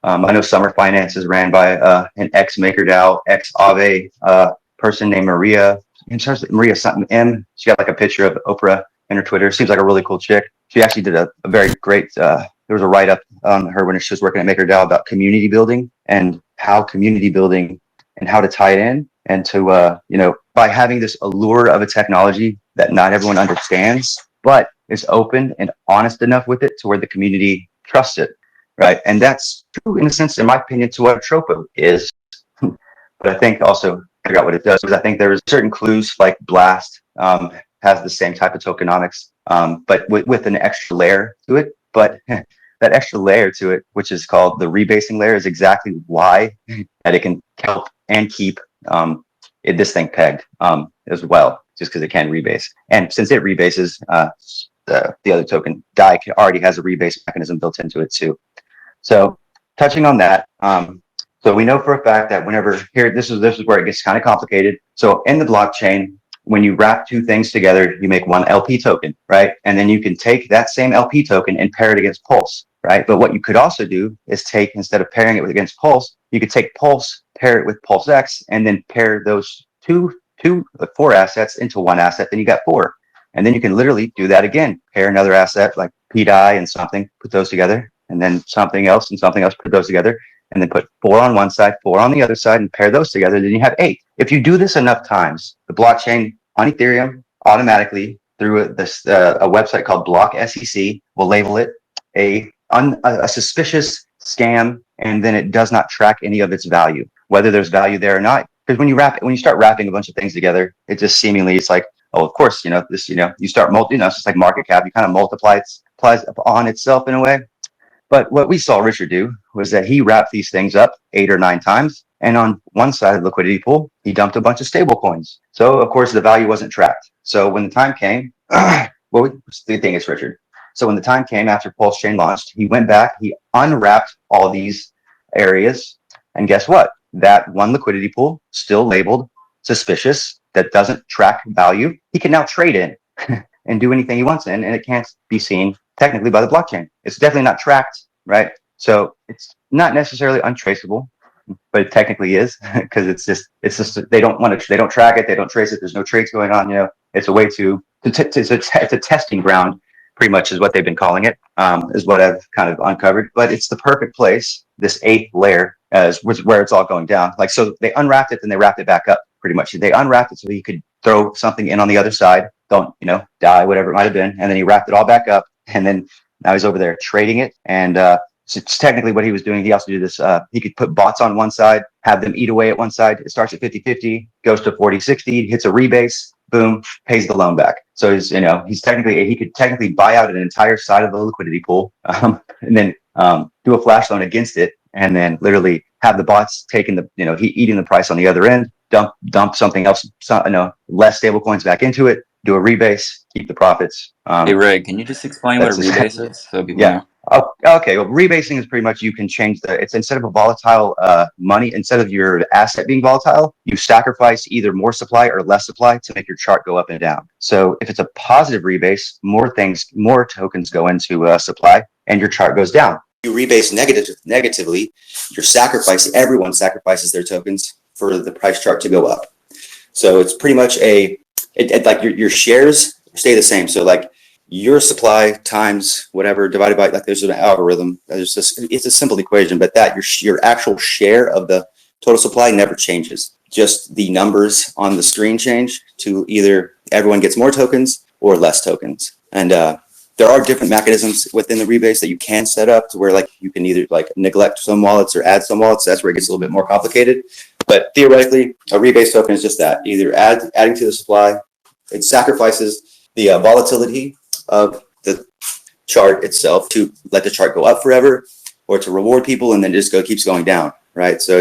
I know Summer Finance is ran by an ex-MakerDAO, ex-Aave person named Maria. In terms of Maria something M, she got like a picture of Oprah in her Twitter. Seems like a really cool chick. She actually did a very great, there was a write-up on her when she was working at MakerDAO about community building and how community building and how to tie it in. And to, by having this allure of a technology that not everyone understands, but is open and honest enough with it to where the community trusts it, right? And that's true, in a sense, in my opinion, to what Tropo is. But I think also figure out what it does, because I think there's certain clues like Blast has the same type of tokenomics, but with an extra layer to it. But that extra layer to it, which is called the rebasing layer, is exactly why that it can help and keep this thing pegged as well, just because it can rebase. And since it rebases, the other token, DAI, already has a rebase mechanism built into it too. So touching on that, so we know for a fact that whenever this is where it gets kind of complicated. So in the blockchain, when you wrap two things together, you make one LP token, right? And then you can take that same LP token and pair it against Pulse, right? But what you could also do is take, instead of pairing it against Pulse, you could take Pulse, pair it with Pulsex, and then pair those four assets into one asset. Then you got four. And then you can literally do that again. Pair another asset like PDI and something, put those together, and then something else and something else, put those together, and then put 4 on one side, 4 on the other side, and pair those together. Then you have 8. If you do this enough times, the blockchain on Ethereum automatically through a website called Block SEC will label it a suspicious scam, and then it does not track any of its value, whether there's value there or not. Because when you start wrapping a bunch of things together, it just seemingly, it's like, oh, of course, you start it's just like market cap. You kind of applies upon itself in a way. But what we saw Richard do was that he wrapped these things up 8 or 9 times. And on one side of the liquidity pool, he dumped a bunch of stable coins. So of course the value wasn't tracked. So when the time came, the thing is, Richard. So when the time came after Pulsechain launched, he went back, he unwrapped all these areas. And guess what? That one liquidity pool, still labeled suspicious, that doesn't track value, he can now trade in and do anything he wants in, and it can't be seen technically by the blockchain. It's definitely not tracked, right? So it's not necessarily untraceable, but it technically is, because it's just they don't track it, they don't trace it. There's no trades going on. It's a way it's a testing ground, pretty much is what they've been calling it, is what I've kind of uncovered. But it's the perfect place. This 8th layer is where it's all going down. Like, so they unwrapped it, then they wrapped it back up. Pretty much, they unwrapped it so he could throw something in on the other side. Don't die, whatever it might have been, and then he wrapped it all back up, and then now he's over there trading it. And so it's technically what he was doing. He also did this. He could put bots on one side, have them eat away at one side. It starts at 50-50, goes to 40-60, hits a rebase, boom, pays the loan back. So he could technically buy out an entire side of the liquidity pool, and then do a flash loan against it, and then literally have the bots taking eating the price on the other end, dump something else, less stable coins back into it, do a rebase, keep the profits. Hey Ray, can you just explain what a rebase is so people know? Okay. Well, rebasing is pretty much, you can change it's instead of a volatile money, instead of your asset being volatile, you sacrifice either more supply or less supply to make your chart go up and down. So if it's a positive rebase, more tokens go into supply and your chart goes down. You rebase negatively, everyone sacrifices their tokens for the price chart to go up. So it's pretty much like your shares stay the same. So like your supply times whatever divided by, like, there's an algorithm. It's a simple equation, but that your actual share of the total supply never changes. Just the numbers on the screen change to either everyone gets more tokens or less tokens. And there are different mechanisms within the rebase that you can set up to where, like, you can either like neglect some wallets or add some wallets. That's where it gets a little bit more complicated. But theoretically, a rebase token is just that, either adding to the supply. It sacrifices the volatility of the chart itself to let the chart go up forever, or to reward people and then just keeps going down, right? So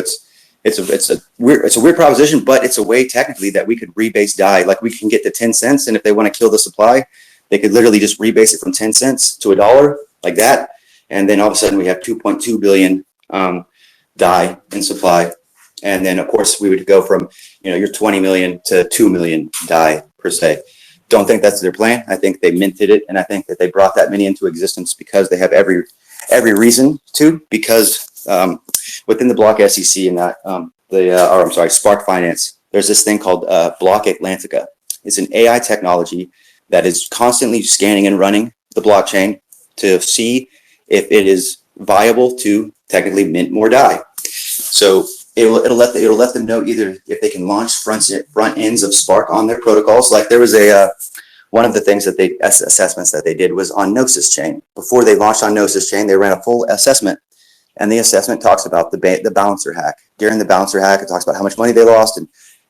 it's a weird proposition, but it's a way technically that we could rebase DAI. Like, we can get to 10 cents, and if they want to kill the supply, they could literally just rebase it from 10 cents to $1 like that, and then all of a sudden we have 2.2 billion DAI in supply. And then of course we would go from your 20 million to 2 million DAI per se. Don't think that's their plan. I think they minted it, and I think that they brought that many into existence because they have every every reason to, because within the block SEC and that Spark Finance, there's this thing called Block Atlantica. It's an AI technology that is constantly scanning and running the blockchain to see if it is viable to technically mint more DAI. So it'll let them know either if they can launch front ends of Spark on their protocols. Like there was one of the things that assessments that they did was on Gnosis chain. Before they launched on Gnosis chain, they ran a full assessment, and the assessment talks about the balancer hack. During the balancer hack, it talks about how much money they lost, and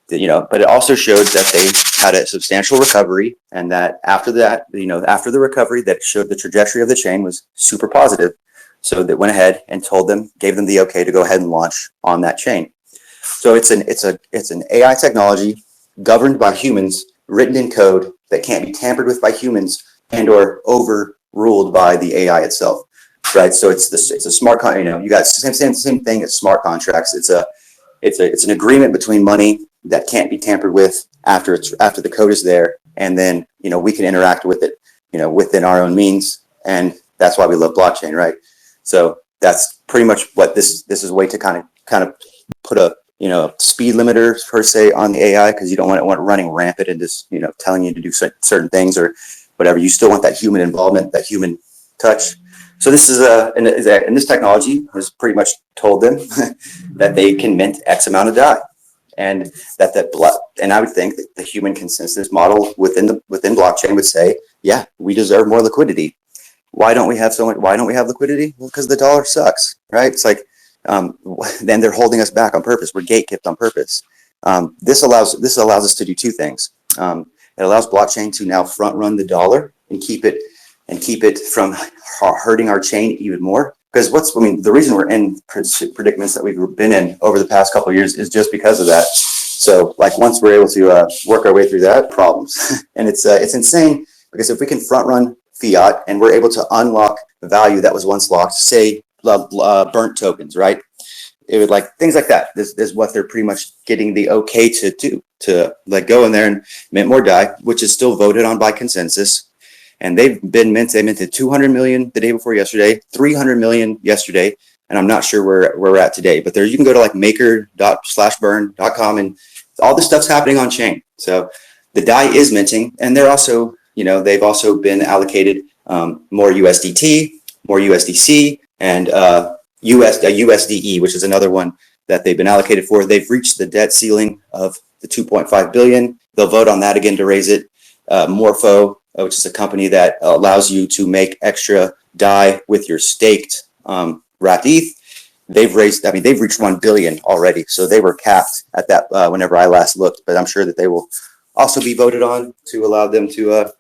but it also showed that they had a substantial recovery, and that after that, after the recovery, that showed the trajectory of the chain was super positive. So they went ahead and gave them the okay to go ahead and launch on that chain. So it's an AI technology governed by humans, written in code that can't be tampered with by humans and or overruled by the AI itself, right? So it's a smart you got same thing as smart contracts. It's an agreement between money that can't be tampered with after the code is there, and then we can interact with it within our own means, and that's why we love blockchain, right? So that's pretty much what this is a way to kind of put a speed limiter per se on the AI, because you don't want it running rampant and just telling you to do certain things or whatever. You still want that human involvement, that human touch. So this is and this technology has pretty much told them that they can mint X amount of DAI, and and I would think that the human consensus model within blockchain would say, yeah, we deserve more liquidity. Why don't we have liquidity? Well, because the dollar sucks, right? It's like then they're holding us back on purpose. We're gatekept on purpose. This allows us to do two things. It allows blockchain to now front run the dollar and keep it from hurting our chain even more. Because the reason we're in predicaments that we've been in over the past couple of years is just because of that. So like once we're able to work our way through that, problems. And it's insane, because if we can front run fiat and we're able to unlock the value that was once locked, say burnt tokens, right? It would things like that. This is what they're pretty much getting the okay to do, to go in there and mint more DAI, which is still voted on by consensus. And they minted 200 million the day before yesterday, 300 million yesterday, and I'm not sure where we're at today. But there you can go to maker.burn.com, and all this stuff's happening on chain. So the DAI is minting, and they're also they've also been allocated more USDT, more USDC, and USDE, which is another one that they've been allocated for. They've reached the debt ceiling of the 2.5 billion. They'll vote on that again to raise it. Morpho, which is a company that allows you to make extra DAI with your staked wrapped ETH. They've reached 1 billion already. So they were capped at that whenever I last looked, but I'm sure that they will also be voted on to allow them to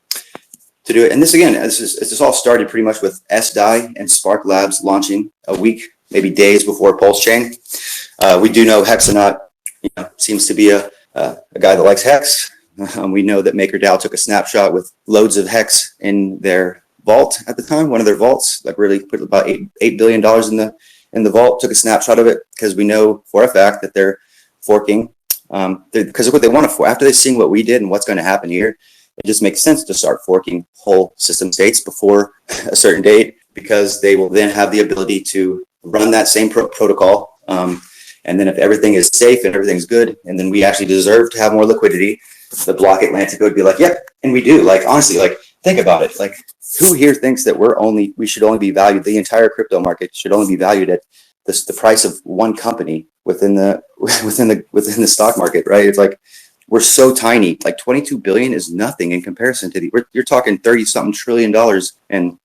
do it. And this all started pretty much with SDAI and Spark Labs launching a week, maybe days before Pulsechain. We do know Hexanaut, seems to be a guy that likes Hex. We know that MakerDAO took a snapshot with loads of Hex in their vault at the time, one of their vaults, really put about $8 billion in the vault, took a snapshot of it, because we know for a fact that they're forking, because of what they want to for. After they're seeing what we did and what's going to happen here, it just makes sense to start forking whole system states before a certain date, because they will then have the ability to run that same protocol. And then if everything is safe and everything's good, and then we actually deserve to have more liquidity, the Block Atlantica would be like, yep, and we do. Honestly, think about it. Who here thinks that we should only be valued, the entire crypto market should only be valued at the price of one company within the stock market, right? It's we're so tiny. 22 billion is nothing in comparison to you're talking 30-something trillion dollars in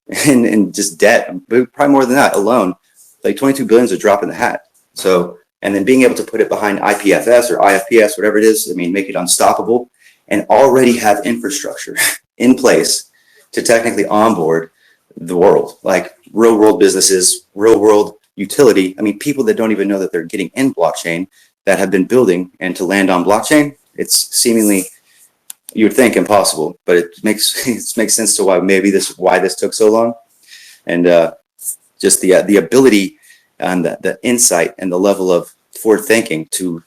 just debt, probably more than that alone. 22 billion is a drop in the hat. So, and then being able to put it behind IPFS or IFPS, whatever it is, make it unstoppable, and already have infrastructure in place to technically onboard the world, real world businesses, real world utility. People that don't even know that they're getting in blockchain that have been building, and to land on blockchain, it's seemingly, you would think, impossible, but it makes sense to why this took so long. And just the ability and the insight and the level of forward thinking to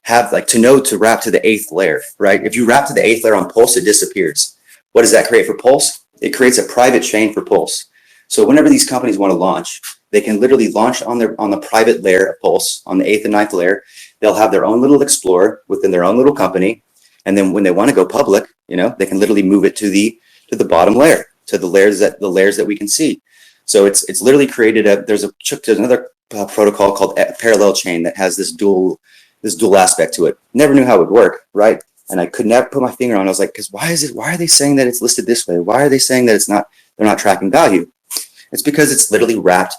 have to wrap to the 8th layer, right? If you wrap to the 8th layer on Pulse, it disappears. What does that create for Pulse? It creates a private chain for Pulse. So whenever these companies want to launch, they can literally launch on the private layer of Pulse, on the 8th and 9th layer. They'll have their own little explorer within their own little company. And then when they want to go public, they can literally move it to the bottom layer, to the layers that we can see. So it's literally created there's another protocol called parallel chain that has this dual aspect to it. Never knew how it would work, right? And I could never put my finger on it. I was like, because why are they saying that it's listed this way? Why are they saying that they're not tracking value? It's because it's literally wrapped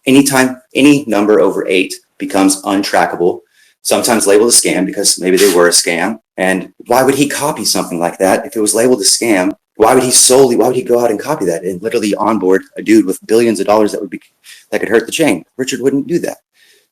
anytime any number over 8 becomes untrackable, sometimes labeled a scam because maybe they were a scam. And why would he copy something like that if it was labeled a scam? Why would he go out and copy that and literally onboard a dude with billions of dollars that could hurt the chain? Richard wouldn't do that.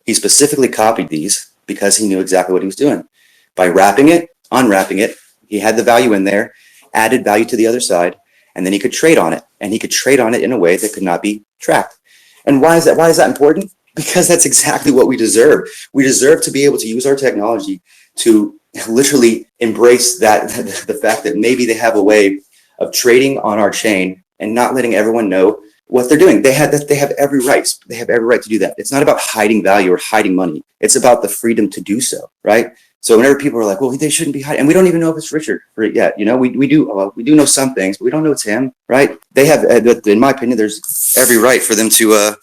He specifically copied these because he knew exactly what he was doing. By wrapping it, unwrapping it, he had the value in there, added value to the other side, and then he could trade on it. And he could trade on it in a way that could not be tracked. And why is that? Why is that important? Because that's exactly what we deserve. We deserve to be able to use our technology to literally embrace the fact that maybe they have a way of trading on our chain and not letting everyone know what they're doing. They have every right. They have every right to do that. It's not about hiding value or hiding money. It's about the freedom to do so, right? So whenever people are like, well, they shouldn't be hiding, and we don't even know if it's Richard yet. We do know some things, but we don't know it's him, right? They have, in my opinion, there's every right for them to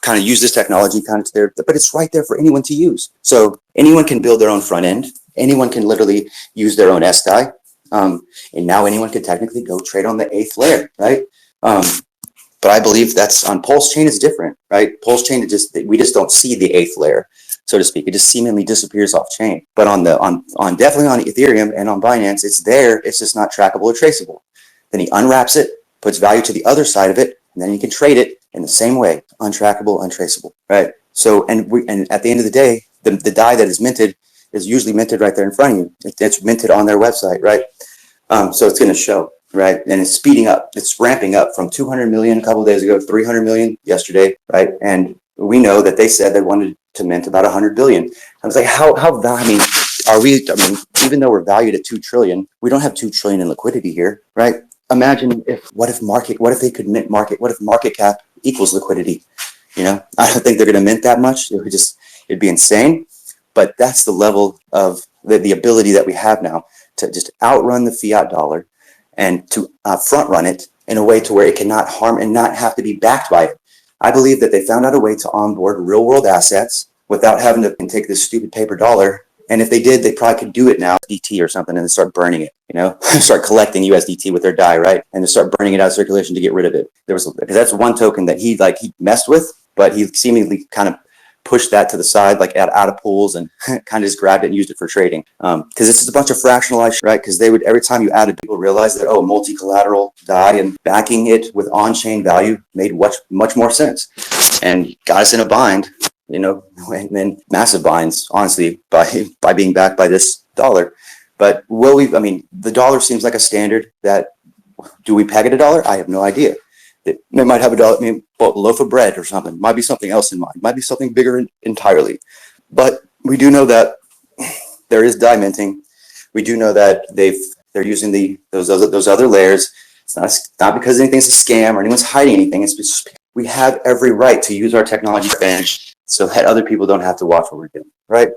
kind of use this technology but it's right there for anyone to use. So anyone can build their own front end. Anyone can literally use their own SDI. And now anyone could technically go trade on the 8th layer, right? But I believe that's on Pulse chain is different, right? Pulse chain we just don't see the 8th layer, so to speak. It just seemingly disappears off chain. But on definitely on Ethereum and on Binance, it's there. It's just not trackable or traceable. Then he unwraps it, puts value to the other side of it, and then you can trade it in the same way, untrackable, untraceable, right? So and at the end of the day, the DAI that is minted is usually minted right there in front of you. It's minted on their website, right? So it's going to show, right? And it's speeding up. It's ramping up from 200 million a couple of days ago, 300 million yesterday, right? And we know that they said they wanted to mint about 100 billion. I was like, even though we're valued at 2 trillion, we don't have 2 trillion in liquidity here, right? Imagine what if they could mint market? What if market cap equals liquidity? I don't think they're going to mint that much. It'd be insane. But that's the level of the ability that we have now to just outrun the fiat dollar and to front run it in a way to where it cannot harm and not have to be backed by it. I believe that they found out a way to onboard real world assets without having to take this stupid paper dollar. And if they did, they probably could do it now, DT or something, and then start burning it, start collecting USDT with their DAI, right? And then start burning it out of circulation to get rid of it. Because that's one token that he messed with, but he seemingly kind of pushed that to the side, like out of pools, and kind of just grabbed it and used it for trading. Because it's just a bunch of fractionalized, right? Because every time you added, people realized that, multi-collateral DAI and backing it with on-chain value made much more sense, and got us in a bind, and then massive binds, honestly, by being backed by this dollar. But the dollar seems like a standard that, do we peg it $1? I have no idea. They might have a loaf of bread or something. Might be something else in mind. Might be something bigger entirely. But we do know that there is DAI minting. We do know that they're using those other layers. It's not because anything's a scam or anyone's hiding anything. It's just we have every right to use our technology advantage so that other people don't have to watch what we're doing, right?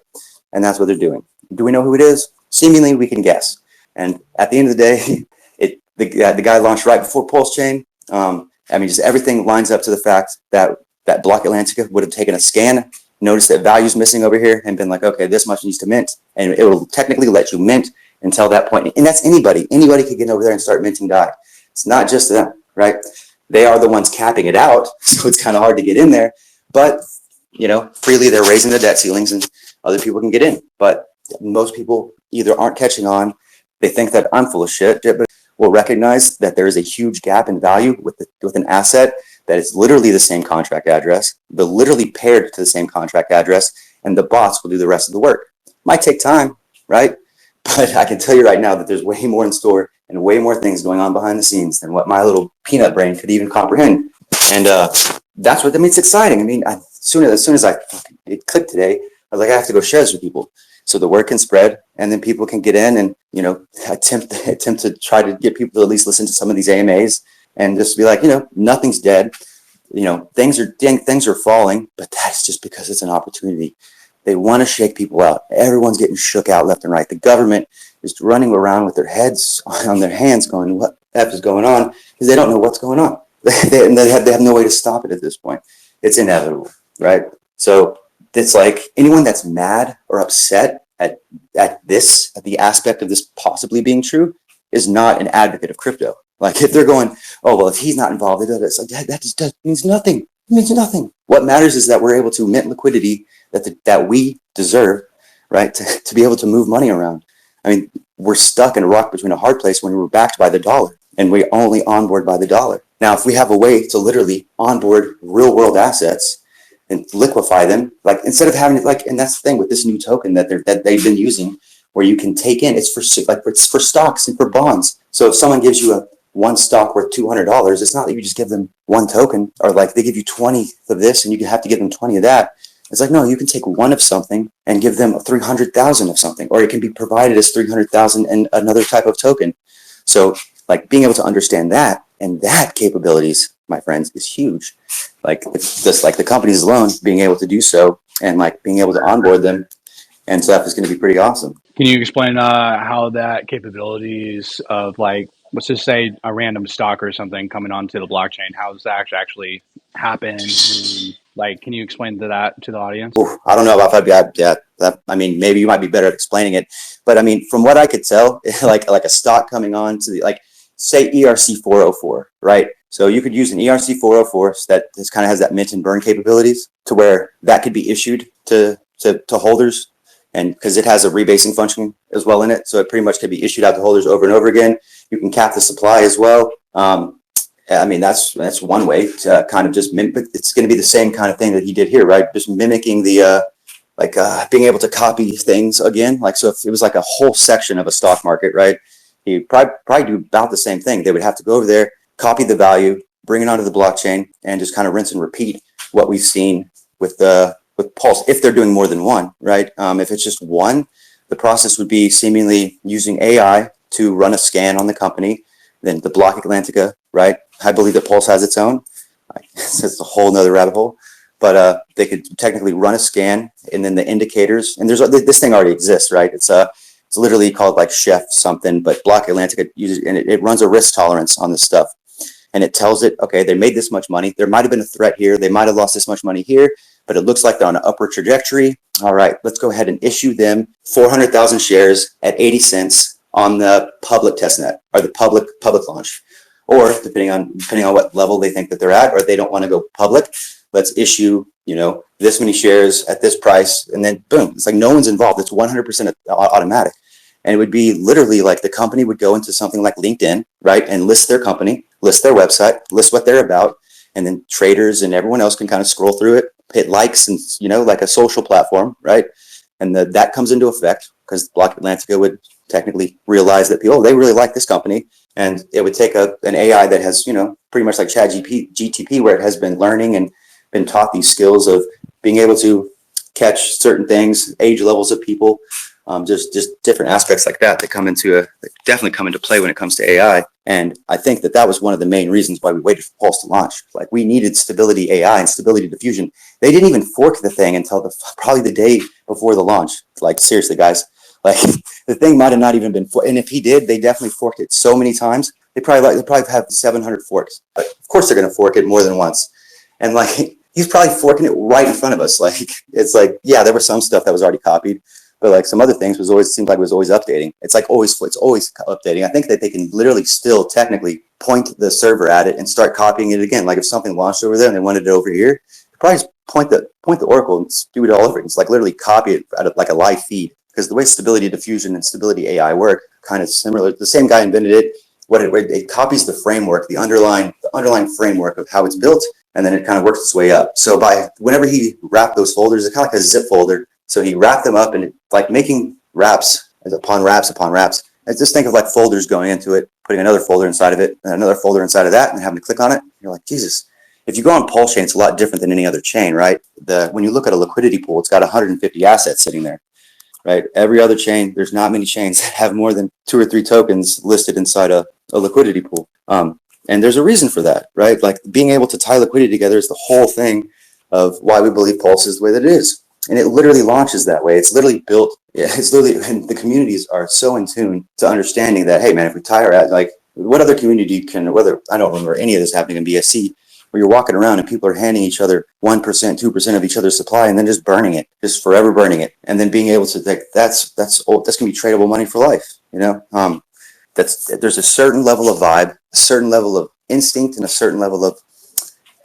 And that's what they're doing. Do we know who it is? Seemingly, we can guess. And at the end of the day, the guy launched right before Pulse Chain. Just everything lines up to the fact that block Atlantica would have taken a scan, noticed that value's missing over here, and been like, okay, this much needs to mint. And it will technically let you mint until that point. And that's anybody. Anybody could get over there and start minting DAI. It's not just them, right? They are the ones capping it out, so it's kind of hard to get in there. But, freely they're raising the debt ceilings and other people can get in. But most people either aren't catching on, they think that I'm full of shit, but will recognize that there is a huge gap in value with an asset that is literally the same contract address, but literally paired to the same contract address, and the bots will do the rest of the work. Might take time, right? But I can tell you right now that there's way more in store and way more things going on behind the scenes than what my little peanut brain could even comprehend. And that's what it's exciting. As soon as it clicked today, I was like, I have to go share this with people, so the word can spread, and then people can get in and attempt to try to get people to at least listen to some of these AMAs and just be like, nothing's dead. Things are falling, but that's just because it's an opportunity. They want to shake people out. Everyone's getting shook out left and right. The government is running around with their heads on their hands going, what the F is going on? Because they don't know what's going on. They have no way to stop it at this point. It's inevitable, right? So it's like anyone that's mad or upset at the aspect of this possibly being true is not an advocate of crypto. Like if they're going, oh, well, if he's not involved, it's like that just means nothing. It means nothing. What matters is that we're able to mint liquidity that we deserve, right? To be able to move money around. I mean, we're stuck in a rock between a hard place when we're backed by the dollar, and we only onboard by the dollar. Now, if we have a way to literally onboard real world assets and liquefy them, like instead of having it and that's the thing with this new token that they've been using, where you can take in, it's for stocks and for bonds. So if someone gives you one stock worth $200, it's not that you just give them one token, or like they give you 20 of this and you have to give them 20 of that. It's like, no, you can take one of something and give them 300,000 of something, or it can be provided as 300,000 and another type of token. So like being able to understand that and that capabilities, my friends, is huge. Like it's just like the companies alone being able to do so and like being able to onboard them and stuff is going to be pretty awesome. Can you explain how that capabilities of like, let's just say a random stock or something coming onto the blockchain, how does that actually happen? Like, can you explain that to the audience? Oof, I don't know if I'd be, I mean, maybe you might be better at explaining it, but I mean, from what I could tell, like a stock coming on to say ERC 404, right? So you could use an ERC 404 that this kind of has that mint and burn capabilities to where that could be issued to holders. And because it has a rebasing function as well in it, so it pretty much can be issued out to holders over and over again. You can cap the supply as well. I mean, that's one way to kind of just mimic, but it's going to be the same kind of thing that he did here, right? Just mimicking the being able to copy things again. Like, so if it was like a whole section of a stock market, right? He'd probably do about the same thing. They would have to go over there, copy the value, bring it onto the blockchain, and just kind of rinse and repeat what we've seen with Pulse, if they're doing more than one, right? If it's just one, the process would be seemingly using AI to run a scan on the company, then the block Atlantica, right? I believe that Pulse has its own. It's a whole nother rabbit hole, but they could technically run a scan, and then the indicators, and this thing already exists, right? It's literally called like Chef something, but block Atlantica uses, and it runs a risk tolerance on this stuff. And it tells it, okay, they made this much money. There might have been a threat here. They might have lost this much money here, but it looks like they're on an upward trajectory. All right, let's go ahead and issue them 400,000 shares at 80 cents on the public testnet or the public launch. Or depending on what level they think that they're at, or they don't want to go public, let's issue, this many shares at this price, and then boom, it's like no one's involved. It's 100% automatic. And it would be literally like the company would go into something like LinkedIn, right? And list their company, list their website, list what they're about. And then traders and everyone else can kind of scroll through it, hit likes, and, like a social platform, right? And that comes into effect because Block Atlantica would technically realize that people, they really like this company. And it would take an AI that has, pretty much like ChatGPT, where it has been learning and been taught these skills of being able to catch certain things, age levels of people, just different aspects like that definitely come into play when it comes to AI. And I think that was one of the main reasons why we waited for Pulse to launch. Like, we needed stability AI and stability diffusion. They didn't even fork the thing until probably the day before the launch. Like, seriously, guys, like the thing might have not even been forked. And if he did, they definitely forked it so many times. They probably have 700 forks. But of course they're going to fork it more than once. And like, he's probably forking it right in front of us. Like, it's like, yeah, there was some stuff that was already copied, but like some other things seemed like it was always updating. It's always updating. I think that they can literally still technically point the server at it and start copying it again. Like if something launched over there and they wanted it over here, probably just point the Oracle and do it all over. It's like literally copy it out of like a live feed, because the way stability diffusion and stability AI work kind of similar. The same guy invented it. It copies the framework, the underlying framework of how it's built, and then it kind of works its way up. So whenever he wrapped those folders, it's kind of like a zip folder. So he wrapped them up, and it's like making wraps upon wraps upon wraps. I just think of like folders going into it, putting another folder inside of it, and another folder inside of that, and having to click on it. You're like, Jesus. If you go on Pulsechain, it's a lot different than any other chain, right? When you look at a liquidity pool, it's got 150 assets sitting there, right? Every other chain, there's not many chains that have more than 2 or 3 tokens listed inside a liquidity pool. And there's a reason for that, right? Like being able to tie liquidity together is the whole thing of why we believe Pulse is the way that it is. And it literally launches that way. It's literally built, it's literally, and the communities are so in tune to understanding that, hey man, if we tie our, like, what other community can, whether, I don't remember any of this happening in BSC, where you're walking around and people are handing each other 1%, 2% of each other's supply and then just burning it, just forever burning it. And then being able to, like, that's going to be tradable money for life, you know? There's a certain level of vibe, a certain level of instinct, and a certain level of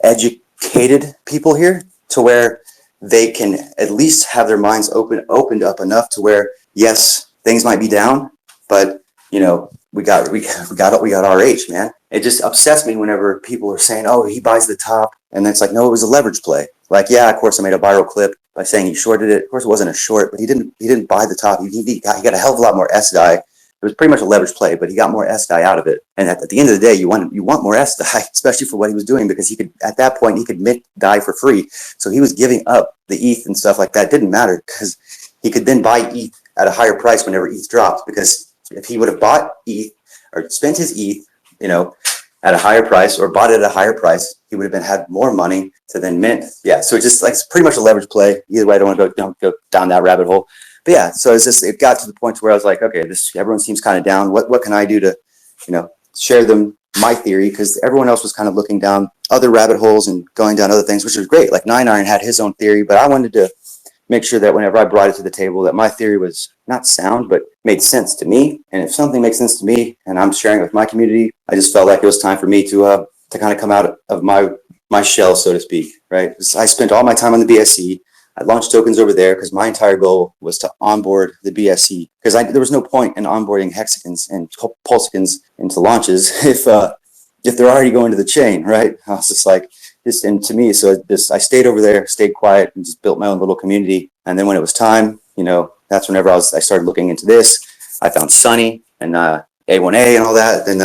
educated people here to where they can at least have their minds opened up enough to where, yes, things might be down, but you know, we got RH, man. It just upsets me whenever people are saying, oh, he buys the top, and it's like, no, it was a leverage play. Like, yeah, of course I made a viral clip by saying he shorted it. Of course it wasn't a short, but he didn't buy the top. He got a hell of a lot more SDI. It was pretty much a leverage play, but he got more SDI out of it. And at the end of the day, you want more SDI, especially for what he was doing, because he could, at that point, he could mint DAI for free. So he was giving up the ETH and stuff like that. It didn't matter because he could then buy ETH at a higher price whenever ETH dropped. Because if he would have bought ETH or spent his ETH, you know, at a higher price or bought it at a higher price, he would have had more money to then mint. Yeah, so it's just like, it's pretty much a leverage play. Either way, I don't want to go down that rabbit hole. But yeah, so it got to the point where I was like, okay, everyone seems kind of down. What can I do to, you know, share them my theory? Because everyone else was kind of looking down other rabbit holes and going down other things, which was great. Like Nine Iron had his own theory, but I wanted to make sure that whenever I brought it to the table, that my theory was not sound, but made sense to me. And if something makes sense to me and I'm sharing it with my community, I just felt like it was time for me to kind of come out of my shell, so to speak, right? I spent all my time on the BSC. I launched tokens over there because my entire goal was to onboard the BSC, because there was no point in onboarding hexagons and pulsecons into launches if they're already going to the chain, right? I was just like, and to me, so I stayed over there, stayed quiet, and just built my own little community. And then when it was time, you know, that's whenever I started looking into this. I found Sunny and A1A and all that. Then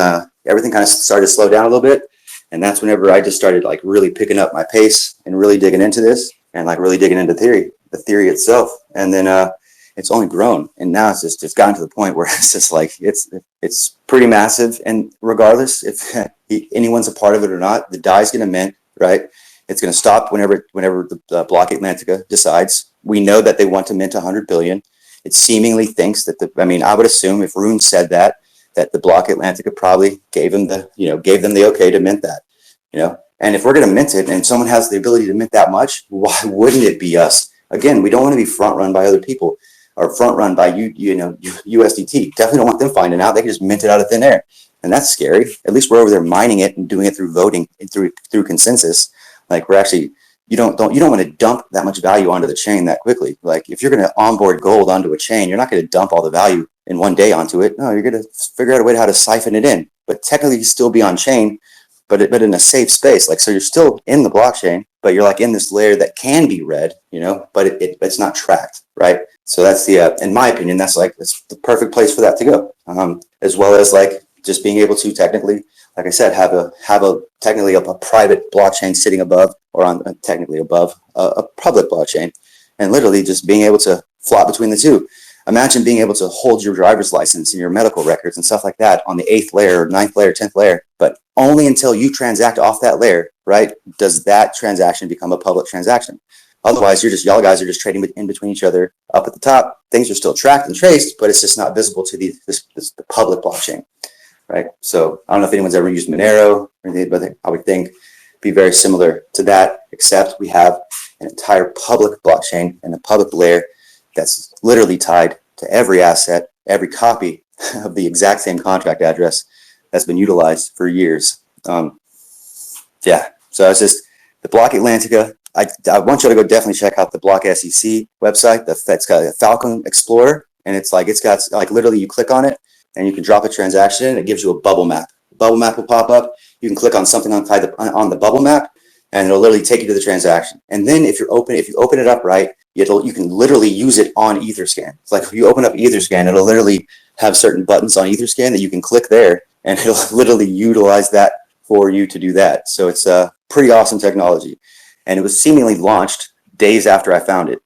everything kind of started to slow down a little bit. And that's whenever I just started like really picking up my pace and really digging into this. And like really digging into the theory itself. And then it's only grown. And now it's gotten to the point where it's just like, it's pretty massive. And regardless if anyone's a part of it or not, the DAI is going to mint, right? It's going to stop whenever the block Atlantica decides. We know that they want to mint 100 billion. It seemingly thinks that I would assume if Rune said that the block Atlantica probably gave them the okay to mint that, you know? And if we're going to mint it and someone has the ability to mint that much, why wouldn't it be us? Again, we don't want to be front run by other people or front run by USDT. Definitely don't want them finding out. They can just mint it out of thin air. And that's scary. At least we're over there mining it and doing it through voting and through consensus. Like we're actually, you don't want to dump that much value onto the chain that quickly. Like if you're going to onboard gold onto a chain, you're not going to dump all the value in one day onto it. No, you're going to figure out a way how to siphon it in. But technically you still be on chain, but in a safe space. Like, so you're still in the blockchain, but you're like in this layer that can be read, you know, but it's not tracked, right? So that's in my opinion, that's the perfect place for that to go. As well as like just being able to technically, like I said, have a technically a private blockchain sitting above or on technically above a public blockchain, and literally just being able to flop between the two. Imagine being able to hold your driver's license and your medical records and stuff like that on the 8th layer, 9th layer, 10th layer, but only until you transact off that layer, right? Does that transaction become a public transaction? Otherwise, y'all guys are just trading in between each other up at the top. Things are still tracked and traced, but it's just not visible to the public blockchain, right? So I don't know if anyone's ever used Monero or anything, but I would think be very similar to that, except we have an entire public blockchain and a public layer that's literally tied to every asset, every copy of the exact same contract address that's been utilized for years. Yeah, so it's just the block Atlantica. I want you to go definitely check out the block SEC website. That's got a Falcon Explorer, and it's got literally you click on it and you can drop a transaction and it gives you a bubble map. The bubble map will pop up. You can click on something on the bubble map and it'll literally take you to the transaction. And then if you open it up right, you can literally use it on Etherscan. It's like if you open up Etherscan, it'll literally have certain buttons on Etherscan that you can click there, and it'll literally utilize that for you to do that. So it's a pretty awesome technology. And it was seemingly launched days after I found it.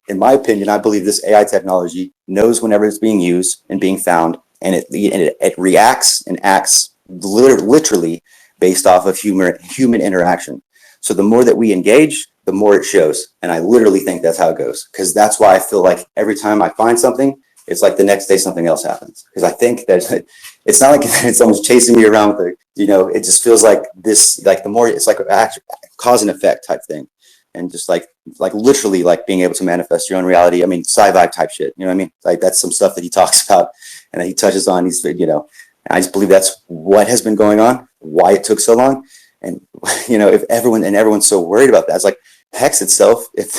In my opinion, I believe this AI technology knows whenever it's being used and being found, and it reacts and acts literally based off of human interaction. So the more that we engage, the more it shows. And I literally think that's how it goes. Because that's why I feel like every time I find something, it's like the next day something else happens. Because I think that it's not like someone's chasing me around with it just feels like this, like the more it's like a cause and effect type thing. And just like literally like being able to manifest your own reality. I mean, sci-fi type shit, you know what I mean? Like that's some stuff that he talks about and that he touches on. I just believe that's what has been going on, why it took so long. And, if everyone's so worried about that, it's like Hex itself, if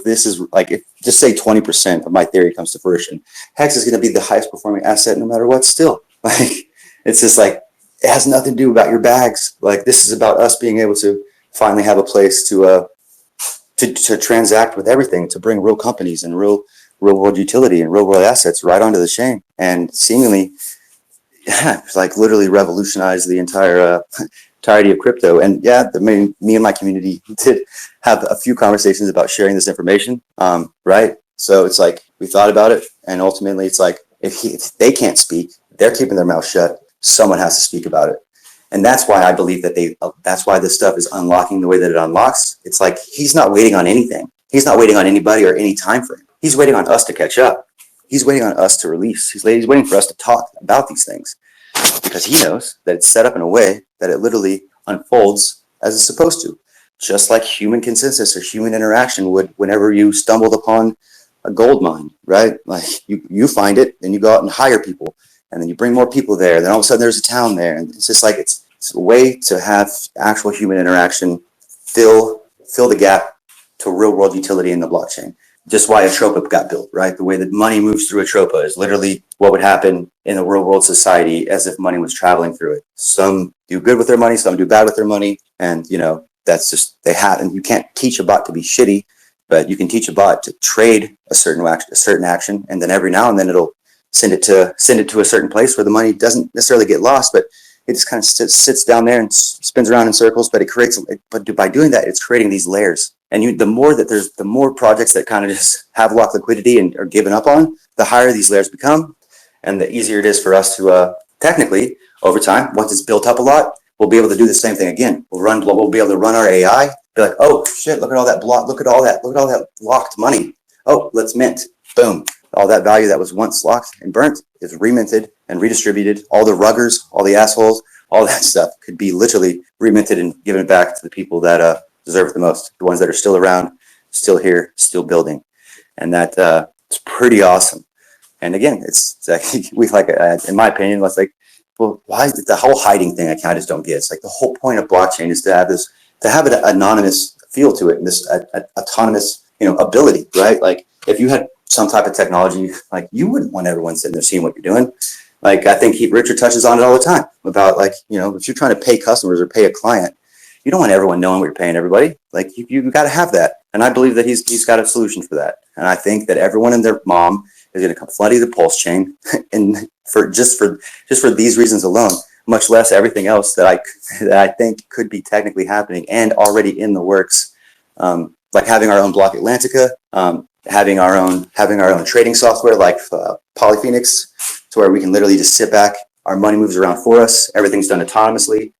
this is like, if just say 20% of my theory comes to fruition, Hex is going to be the highest performing asset no matter what still. Like, it's just like, it has nothing to do about your bags. Like, this is about us being able to finally have a place to transact with everything, to bring real companies and real world utility and real world assets right onto the chain. And seemingly, it's like literally revolutionize the entirety of crypto. And me and my community did have a few conversations about sharing this information. Right. So it's like, we thought about it. And ultimately it's like, if they can't speak, they're keeping their mouth shut. Someone has to speak about it. And that's why I believe that's why this stuff is unlocking the way that it unlocks. It's like, he's not waiting on anything. He's not waiting on anybody or any time frame. He's waiting on us to catch up. He's waiting on us to release. He's waiting for us to talk about these things, because he knows that it's set up in a way that it literally unfolds as it's supposed to, just like human consensus or human interaction would whenever you stumbled upon a gold mine, right? Like you find it, then you go out and hire people, and then you bring more people there. Then all of a sudden there's a town there, and it's just like it's a way to have actual human interaction fill the gap to real world utility in the blockchain. Just why Atropa got built, right? The way that money moves through Atropa is literally what would happen in a real world society as if money was traveling through it. Some do good with their money, some do bad with their money. And, that's just, and you can't teach a bot to be shitty, but you can teach a bot to trade a certain action. And then every now and then it'll send it to a certain place where the money doesn't necessarily get lost, but it just kind of sits down there and spins around in circles. But by doing that, it's creating these layers. And the more projects that kind of just have locked liquidity and are given up on, the higher these layers become, and the easier it is for us to technically over time, once it's built up a lot, we'll be able to do the same thing again. We'll be able to run our AI, be like, oh shit, look at all that look at all that locked money. Oh, let's mint. Boom. All that value that was once locked and burnt is reminted and redistributed. All the ruggers, all the assholes, all that stuff could be literally reminted and given back to the people that deserve it the most, the ones that are still around, still here, still building. And that it's pretty awesome. And again, it's like in my opinion, it's like, well, why is it the whole hiding thing? I just don't get. It's like the whole point of blockchain is to have an anonymous feel to it, and this autonomous, ability, right? Like if you had some type of technology, like you wouldn't want everyone sitting there seeing what you're doing. Like I think Richard touches on it all the time about like, if you're trying to pay customers or pay a client, you don't want everyone knowing what you're paying everybody. Like you got to have that. And I believe that he's got a solution for that. And I think that everyone and their mom is going to come flooding the pulse chain, and for these reasons alone, much less everything else that I think could be technically happening and already in the works. Like having our own block Atlantica, having our own trading software like Polyphoenix, to where we can literally just sit back. Our money moves around for us. Everything's done autonomously.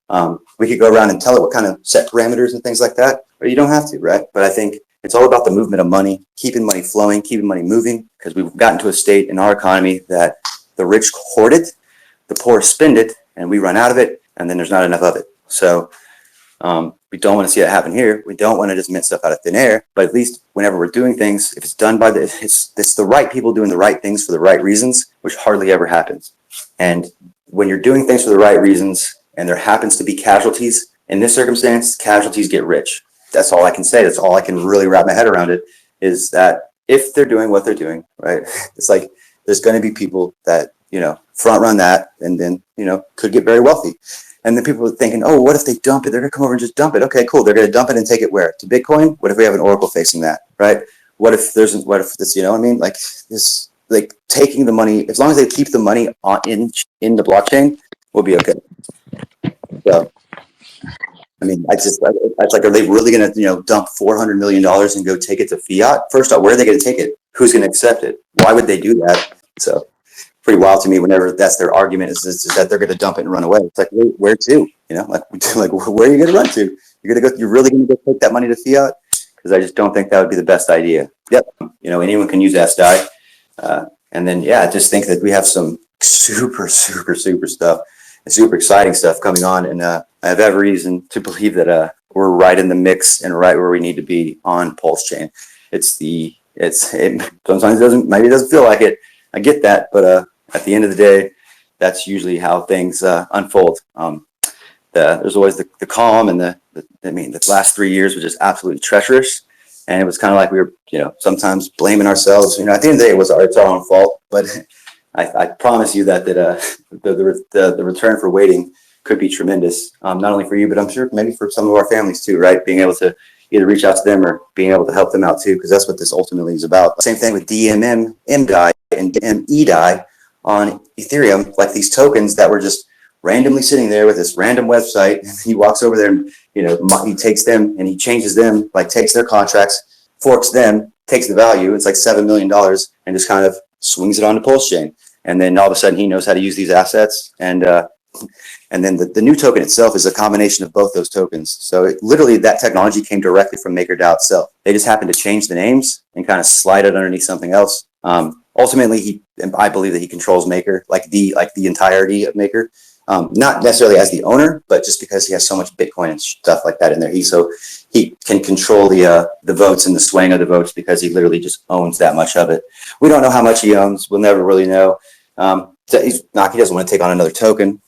We could go around and tell it what kind of set parameters and things like that, or you don't have to, right? But I think it's all about the movement of money, keeping money flowing, keeping money moving, because we've gotten to a state in our economy that the rich hoard it, the poor spend it, and we run out of it, and then there's not enough of it. So we don't want to see that happen here. We don't want to just mint stuff out of thin air, but at least whenever we're doing things, if it's done by it's the right people doing the right things for the right reasons, which hardly ever happens. And when you're doing things for the right reasons and there happens to be casualties, in this circumstance, casualties get rich. That's all I can say. That's all I can really wrap my head around it, is that if they're doing what they're doing, right, it's like there's going to be people that, front run that and then, could get very wealthy. And then people are thinking, oh, what if they dump it? They're going to come over and just dump it. Okay, cool. They're going to dump it and take it where? To Bitcoin? What if we have an Oracle facing that, right? What if this, like this, like taking the money, as long as they keep the money in the blockchain, we'll be okay. So, it's like, are they really going to, dump $400 million and go take it to fiat? First off, where are they going to take it? Who's going to accept it? Why would they do that? So pretty wild to me whenever that's their argument is that they're going to dump it and run away. It's like, where to? You know, like where are you going to run to? You're really going to go take that money to fiat? Because I just don't think that would be the best idea. Yep. You know, anyone can use SDI. And then, yeah, I just think that we have some super stuff and super exciting stuff coming on. And I have every reason to believe that we're right in the mix and right where we need to be on Pulsechain. Sometimes maybe it doesn't feel like it. I get that. But at the end of the day, that's usually how things unfold. There's always the calm and the last 3 years were just absolutely treacherous. And it was kind of like we were, you know, sometimes blaming ourselves. You know, at the end of the day, it's our own fault. But I promise you that the return for waiting could be tremendous. Not only for you, but I'm sure maybe for some of our families too, right? Being able to either reach out to them or being able to help them out too, because that's what this ultimately is about. Same thing with DMM, MDAI, and MEDAI on Ethereum, like these tokens that were just randomly sitting there with this random website. And he walks over there and, you know, he takes them and he changes them, like takes their contracts, forks them, takes the value. It's like $7 million and just kind of swings it onto Pulsechain. And then all of a sudden he knows how to use these assets. And then the new token itself is a combination of both those tokens. So literally that technology came directly from MakerDAO itself. They just happened to change the names and kind of slide it underneath something else. Ultimately, I believe that he controls Maker, like the entirety of Maker. Not necessarily as the owner, but just because he has so much Bitcoin and stuff like that in there. He can control the votes and the swing of the votes because he literally just owns that much of it. We don't know how much he owns. We'll never really know. He doesn't want to take on another token,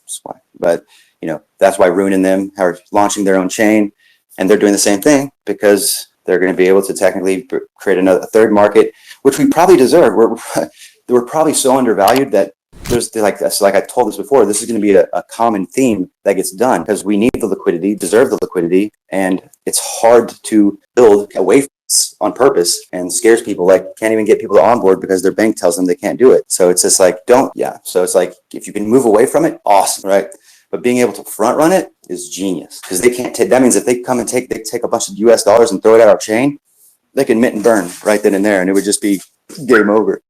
but you know, that's why Rune and them are launching their own chain, and they're doing the same thing because they're going to be able to technically create a third market, which we probably deserve. We're probably so undervalued that there's like I told this before, this is going to be a common theme that gets done because we need the liquidity, deserve the liquidity, and it's hard to build away from this on purpose and scares people. Like can't even get people to onboard because their bank tells them they can't do it. So it's just like So it's like if you can move away from it, awesome, right? But being able to front run it is genius because they can't take. That means if they come and take a bunch of US dollars and throw it at our chain, they can mint and burn right then and there, and it would just be game over.